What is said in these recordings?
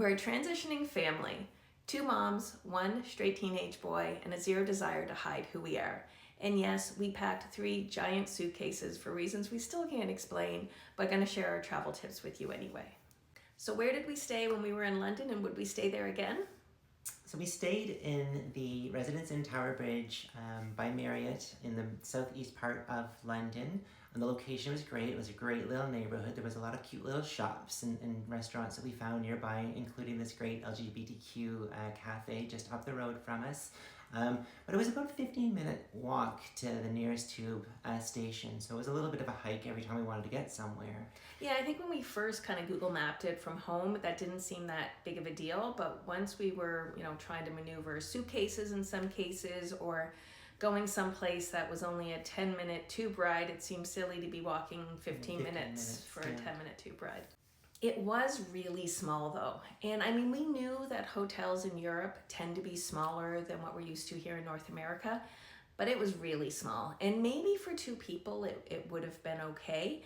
We're a transitioning family, 2 moms, 1 straight teenage boy, and a zero desire to hide who we are. And yes, we packed 3 giant suitcases for reasons we still can't explain, but going to share our travel tips with you anyway. So where did we stay when we were in London, and would we stay there again? So we stayed in the Residence Inn Tower Bridge by Marriott in the southeast part of London. And the location was great. It was a great little neighborhood. There was a lot of cute little shops and restaurants that we found nearby, including this great LGBTQ cafe just up the road from us. But it was about a 15-minute walk to the nearest tube station, so it was a little bit of a hike every time we wanted to get somewhere. Yeah, I think when we first kind of Google mapped it from home, that didn't seem that big of a deal. But once we were, trying to maneuver suitcases in some cases, or going someplace that was only a 10-minute tube ride, it seemed silly to be walking 15 minutes for a 10-minute tube ride. It was really small though. And I mean, we knew that hotels in Europe tend to be smaller than what we're used to here in North America, but it was really small. And maybe for 2 people, it would have been okay.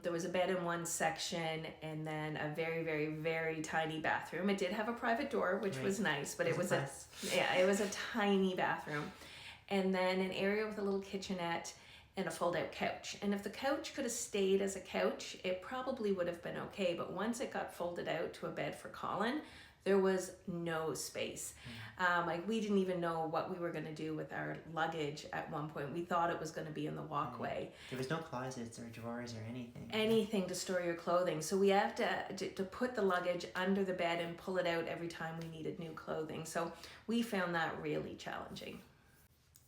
There was a bed in one section and then a very, very, very tiny bathroom. It did have a private door, which was nice, but it was a tiny bathroom. And then an area with a little kitchenette and a fold-out couch. And if the couch could have stayed as a couch, it probably would have been okay. But once it got folded out to a bed for Colin, there was no space. We didn't even know what we were going to do with our luggage at one point. We thought it was going to be in the walkway. There was no closets or drawers or anything. Anything to store your clothing. So we have to put the luggage under the bed and pull it out every time we needed new clothing. So we found that really challenging.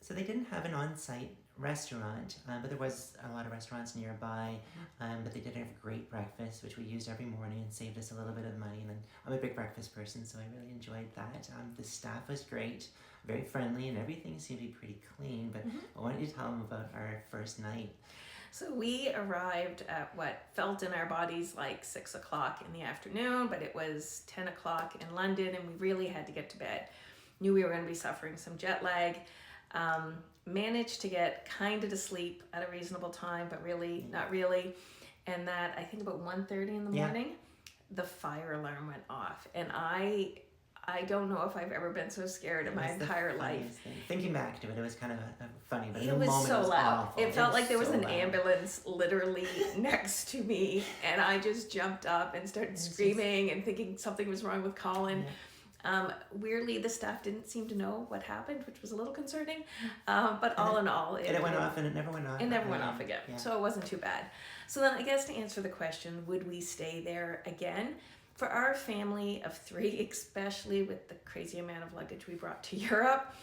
So they didn't have an on-site restaurant, but there was a lot of restaurants nearby, but they did have a great breakfast, which we used every morning and saved us a little bit of money. And then I'm a big breakfast person, so I really enjoyed that. The staff was great, very friendly, and everything seemed to be pretty clean. But why don't you tell them about our first night? So we arrived at what felt in our bodies like 6 o'clock in the afternoon, but it was 10 o'clock in London, and we really had to get to bed. Knew we were going to be suffering some jet lag. Managed to get kind of to sleep at a reasonable time, but really not really. And that, I think about 1:30 in the morning, the fire alarm went off. And I don't know if I've ever been so scared in my entire life. Thinking back to it, it was kind of funny, but it was so loud. Awful. It felt like there was an loud. Ambulance literally next to me, and I just jumped up and started screaming and thinking something was wrong with Colin. Yeah. Weirdly, the staff didn't seem to know what happened, which was a little concerning. But all in all, it went off and it never went off. It never went off again. Yeah. So it wasn't too bad. So then I guess to answer the question, would we stay there again? For our family of 3, especially with the crazy amount of luggage we brought to Europe,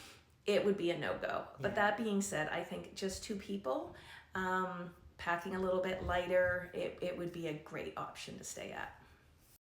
it would be a no-go. Yeah. But that being said, I think just 2 people, packing a little bit lighter, it would be a great option to stay at.